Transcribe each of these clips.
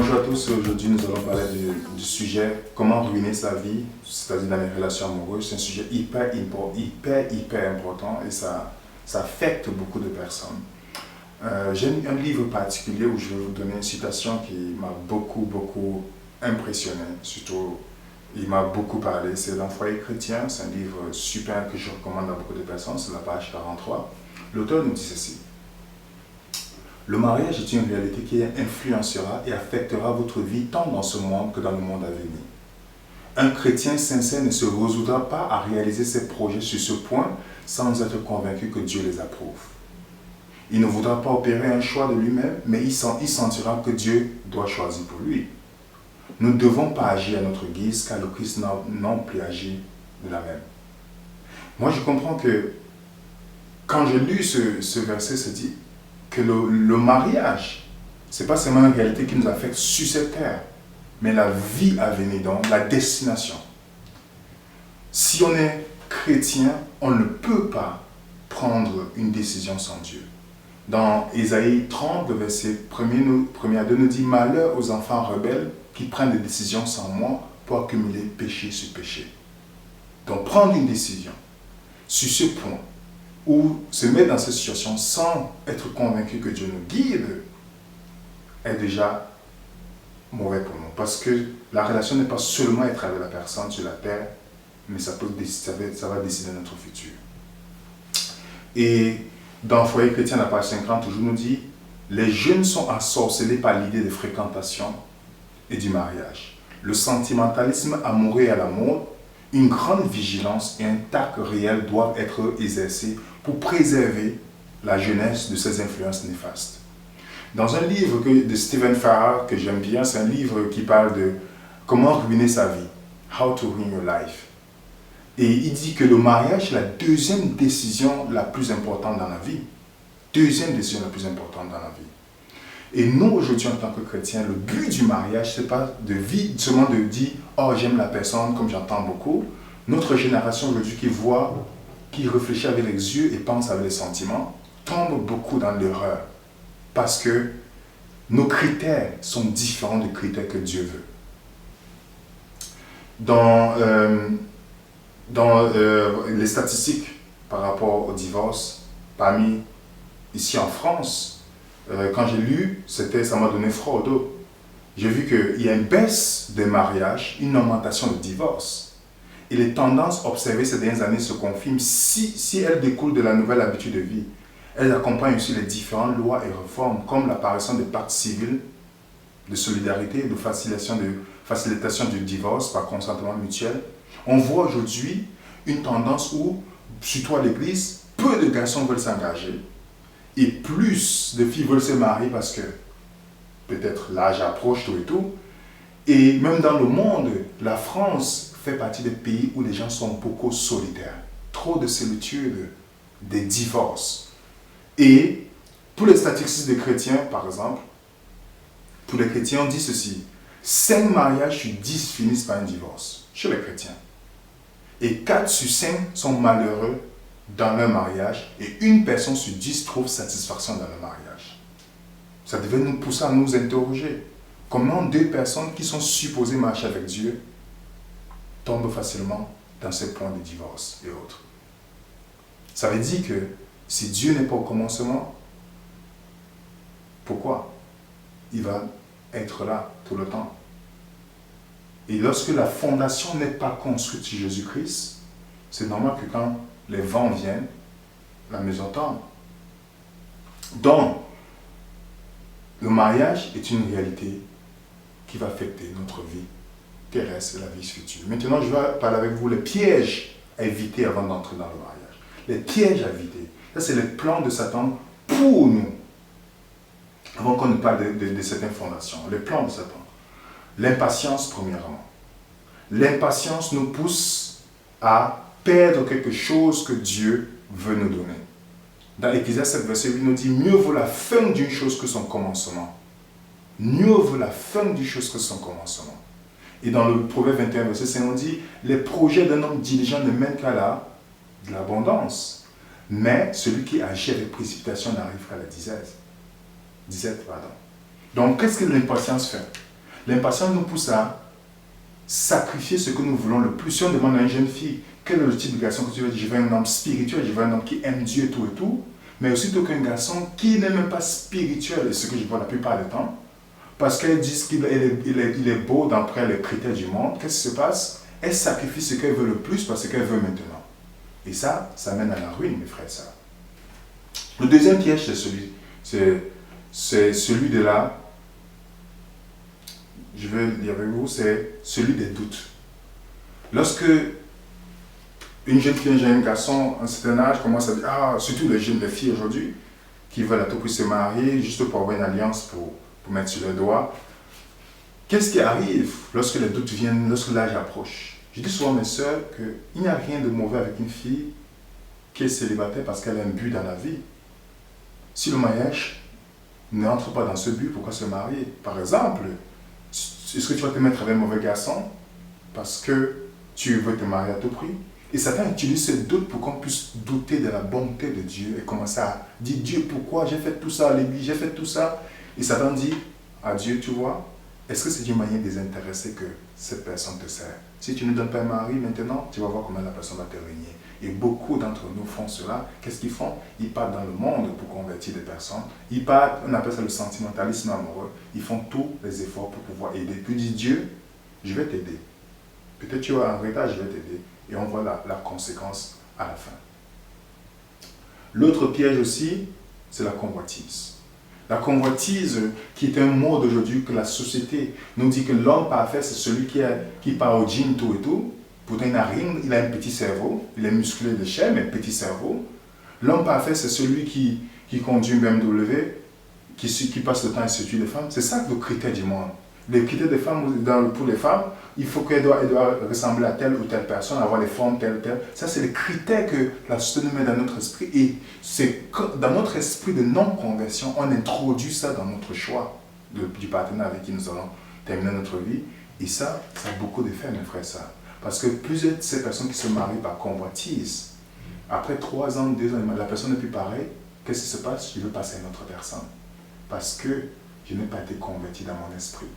Bonjour à tous, aujourd'hui nous allons parler du sujet comment ruiner sa vie, c'est-à-dire dans les relations amoureuses. C'est un sujet hyper important et ça affecte beaucoup de personnes. J'ai un livre particulier où je vais vous donner une citation qui m'a beaucoup impressionné, surtout il m'a beaucoup parlé. C'est Dans Foyer chrétien, c'est un livre super que je recommande à beaucoup de personnes, c'est la page 43. L'auteur nous dit ceci: le mariage est une réalité qui influencera et affectera votre vie tant dans ce monde que dans le monde à venir. Un chrétien sincère ne se résoudra pas à réaliser ses projets sur ce point sans être convaincu que Dieu les approuve. Il ne voudra pas opérer un choix de lui-même, mais il sentira que Dieu doit choisir pour lui. Nous ne devons pas agir à notre guise, car le Christ non plus agit de la même. Moi, je comprends que quand j'ai lu ce verset, c'est dit que le mariage, ce n'est pas seulement une réalité qui nous affecte sur cette terre, mais la vie à venir, donc la destination. Si on est chrétien, on ne peut pas prendre une décision sans Dieu. Dans Ésaïe 30, le verset 1er à 2 nous dit: malheur aux enfants rebelles qui prennent des décisions sans moi pour accumuler péché sur péché. Donc prendre une décision sur ce point, ou se mettre dans cette situation sans être convaincu que Dieu nous guide, est déjà mauvais pour nous. Parce que la relation n'est pas seulement être avec la personne sur la terre, mais ça va décider notre futur. Et dans Foyer chrétien, la page 50, toujours nous dit: les jeunes sont ensorcelés par l'idée de fréquentation et du mariage. Le sentimentalisme amoureux et à la mode, une grande vigilance et un tact réel doivent être exercés pour préserver la jeunesse de ces influences néfastes. Dans un livre de Stephen Farrar que j'aime bien, c'est un livre qui parle de comment ruiner sa vie, How to Ruin Your Life. Et il dit que le mariage est la deuxième décision la plus importante dans la vie. Deuxième décision la plus importante dans la vie. Et nous, aujourd'hui, en tant que chrétiens, le but du mariage, ce n'est pas seulement de dire « oh, j'aime la personne », comme j'entends beaucoup. Notre génération aujourd'hui qui réfléchit avec les yeux et pense avec les sentiments, tombe beaucoup dans l'erreur. Parce que nos critères sont différents des critères que Dieu veut. Dans les statistiques par rapport au divorce, ici en France, quand j'ai lu, ça m'a donné froid au dos. J'ai vu qu'il y a une baisse des mariages, une augmentation de divorces. Et les tendances observées ces dernières années se confirment si elles découlent de la nouvelle habitude de vie. Elles accompagnent aussi les différentes lois et réformes, comme l'apparition des pactes civils de solidarité et de facilitation du divorce par consentement mutuel. On voit aujourd'hui une tendance où, surtout à l'église, peu de garçons veulent s'engager et plus de filles veulent se marier parce que peut-être l'âge approche tout et tout. Et même dans le monde, la France fait partie des pays où les gens sont beaucoup solitaires. Trop de solitude, des divorces. Et pour les statistiques des chrétiens, par exemple, pour les chrétiens, on dit ceci: 5 mariages sur 10 finissent par un divorce chez les chrétiens. Et 4 sur 5 sont malheureux dans leur mariage et 1 personne sur 10 trouve satisfaction dans le mariage. Ça devait nous pousser à nous interroger. Comment 2 personnes qui sont supposées marcher avec Dieu tombent facilement dans ces points de divorce et autres? Ça veut dire que si Dieu n'est pas au commencement, pourquoi il va être là tout le temps? Et lorsque la fondation n'est pas construite sur Jésus-Christ, c'est normal que quand les vents viennent, la maison tombe. Donc, le mariage est une réalité qui va affecter notre vie terrestre et la vie future. Maintenant, je vais parler avec vous les pièges à éviter avant d'entrer dans le mariage. Les pièges à éviter. Ça, c'est le plan de Satan pour nous. Avant qu'on ne parle de certaines fondations. Le plan de Satan. L'impatience, premièrement. L'impatience nous pousse à perdre quelque chose que Dieu veut nous donner. Dans Ecclésiaste 7, verset 8, il nous dit: mieux vaut la fin d'une chose que son commencement. Mieux vaut la fin d'une chose que son commencement. Et dans le Proverbe 21, verset 5, on dit: les projets d'un homme diligent ne mènent qu'à de l'abondance. Mais celui qui agit avec précipitation n'arrive qu'à la disette. Donc, qu'est-ce que l'impatience fait? L'impatience nous pousse à sacrifier ce que nous voulons le plus. Si on demande à une jeune fille, quel est le type de garçon que tu veux, je veux un homme spirituel, je veux un homme qui aime Dieu et tout, mais aussitôt qu'un garçon qui n'est même pas spirituel, et ce que je vois la plupart du temps, parce qu'elles disent qu'il est beau d'après les critères du monde, qu'est-ce qui se passe? Elle sacrifie ce qu'elle veut le plus parce qu'elle veut maintenant. Et ça mène à la ruine, mes frères et sœurs. Le deuxième piège, c'est celui de la... Je vais le dire avec vous, c'est celui des doutes. Lorsque une jeune fille, un jeune garçon, à un certain âge, commence à dire, surtout les jeunes, les filles aujourd'hui, qui veulent à tout prix se marier, juste pour avoir une alliance, pour mettre sur le doigt. Qu'est-ce qui arrive lorsque les doutes viennent, lorsque l'âge approche? Je dis souvent à mes sœurs qu'il n'y a rien de mauvais avec une fille qui est célibataire parce qu'elle a un but dans la vie. Si le mariage n'entre pas dans ce but, pourquoi se marier? Par exemple, est-ce que tu vas te mettre avec un mauvais garçon parce que tu veux te marier à tout prix? Et Satan utilise ce doute pour qu'on puisse douter de la bonté de Dieu et commencer à dire, Dieu, pourquoi j'ai fait tout ça à l'église, j'ai fait tout ça? Et Satan dit à Dieu, tu vois, est-ce que c'est une manière désintéressée que cette personne te sert? Si tu ne donnes pas un mari maintenant, tu vas voir comment la personne va te régner. Et beaucoup d'entre nous font cela. Qu'est-ce qu'ils font? Ils partent dans le monde pour convertir des personnes. Ils partent, on appelle ça le sentimentalisme amoureux. Ils font tous les efforts pour pouvoir aider. Puis ils disent, Dieu, je vais t'aider. Peut-être tu as un retard, je vais t'aider. Et on voit la conséquence à la fin. L'autre piège aussi, c'est la convoitise. La convoitise, qui est un mot d'aujourd'hui que la société nous dit que l'homme parfait, c'est celui qui part au gym, tout et tout. Pourtant, il n'a rien, il a un petit cerveau, il est musclé de chair, mais un petit cerveau. L'homme parfait, c'est celui qui conduit une BMW, qui passe le temps à séduire les femmes. C'est ça le critère du monde. Les critères des femmes, pour les femmes, il faut qu'elle doit ressembler à telle ou telle personne, avoir les formes telles. Ça, c'est les critères que la société nous met dans notre esprit. Et c'est dans notre esprit de non-conversion, on introduit ça dans notre choix du partenaire avec qui nous allons terminer notre vie. Et ça a beaucoup d'effets, mes frères et sœurs. Parce que plusieurs de ces personnes qui se marient par convoitise, après 3 ans, 2 ans, la personne n'est plus pareille. Qu'est-ce qui se passe? Je veux passer à une autre personne. Parce que je n'ai pas été converti dans mon esprit.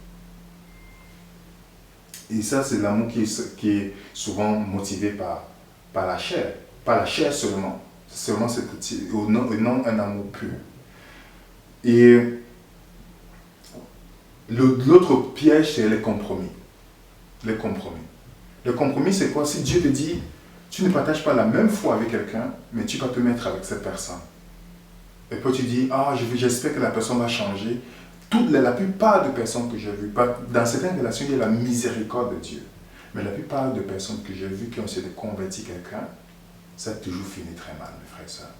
Et ça, c'est l'amour qui est souvent motivé par la chair. Pas la chair seulement. C'est seulement non un amour pur. Et l'autre piège, c'est les compromis. Les compromis. Le compromis, c'est quoi? Si Dieu te dit, tu ne partages pas la même foi avec quelqu'un, mais tu vas te mettre avec cette personne. Et puis tu dis, j'espère que la personne va changer. La plupart des personnes que j'ai vues, dans certaines relations, il y a la miséricorde de Dieu. Mais la plupart des personnes que j'ai vues qui ont essayé de convertir quelqu'un, ça a toujours fini très mal, mes frères et sœurs.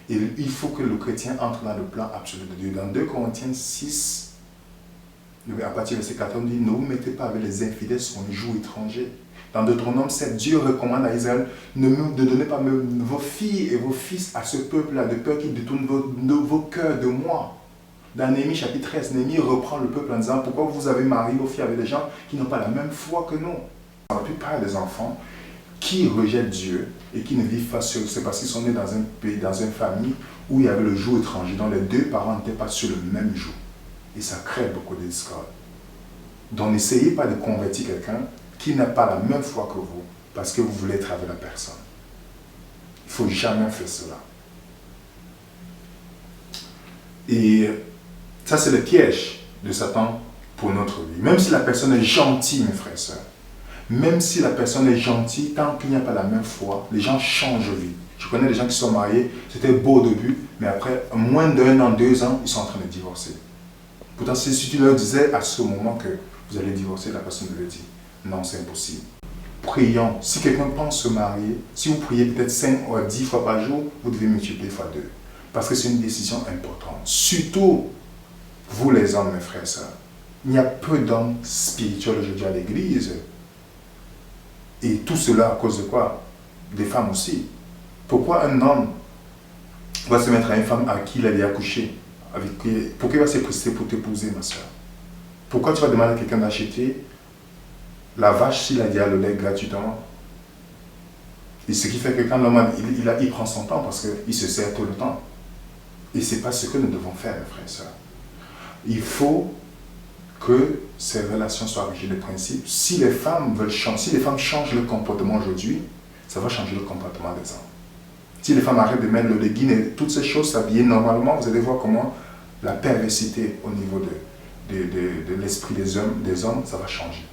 Et il faut que le chrétien entre dans le plan absolu de Dieu. Dans 2 Corinthiens 6, à partir de verset 14, on dit, ne vous mettez pas avec les infidèles sur un joug étranger. Dans Deutéronome 7, Dieu recommande à Israël, ne donnez pas vos filles et vos fils à ce peuple-là, de peur qu'ils détournent vos cœurs de moi. Dans Néhémie chapitre 13, Néhémie reprend le peuple en disant, pourquoi vous avez marié vos filles avec des gens qui n'ont pas la même foi que nous? La plupart des enfants qui rejettent Dieu et qui ne vivent pas sur, c'est parce qu'ils sont nés dans un pays, dans une famille où il y avait le joug étranger, dont les 2 parents n'étaient pas sur le même joug. Et ça crée beaucoup de discorde. Donc n'essayez pas de convertir quelqu'un qui n'a pas la même foi que vous, parce que vous voulez être avec la personne. Il ne faut jamais faire cela. Et ça, c'est le piège de Satan pour notre vie. Même si la personne est gentille, mes frères et sœurs, même si la personne est gentille, tant qu'il n'y a pas la même foi, les gens changent de vie. Je connais des gens qui sont mariés, c'était beau au début, mais après, moins d'1 an, 2 ans, ils sont en train de divorcer. Pourtant, si tu leur disais à ce moment que vous allez divorcer, la personne devait dire, non, c'est impossible. Prions. Si quelqu'un pense se marier, si vous priez peut-être 5 ou 10 fois par jour, vous devez multiplier fois 2. Parce que c'est une décision importante. Surtout, vous les hommes, mes frères et sœurs. Il y a peu d'hommes spirituels aujourd'hui à l'église. Et tout cela à cause de quoi? Des femmes aussi. Pourquoi un homme va se mettre à une femme à qui il a accouché? Pourquoi il va se presser pour t'épouser, ma soeur? Pourquoi tu vas demander à quelqu'un d'acheter la vache s'il a déjà le lait gratuitement? Et ce qui fait que quand l'homme il prend son temps parce qu'il se sert tout le temps. Et ce n'est pas ce que nous devons faire, mes frères et sœurs. Il faut que ces relations soient rigides de principes. Si les femmes veulent changer, si les femmes changent leur comportement aujourd'hui, ça va changer le comportement des hommes. Si les femmes arrêtent de mettre le legging et toutes ces choses, s'habiller normalement, vous allez voir comment la perversité au niveau de l'esprit des hommes, ça va changer.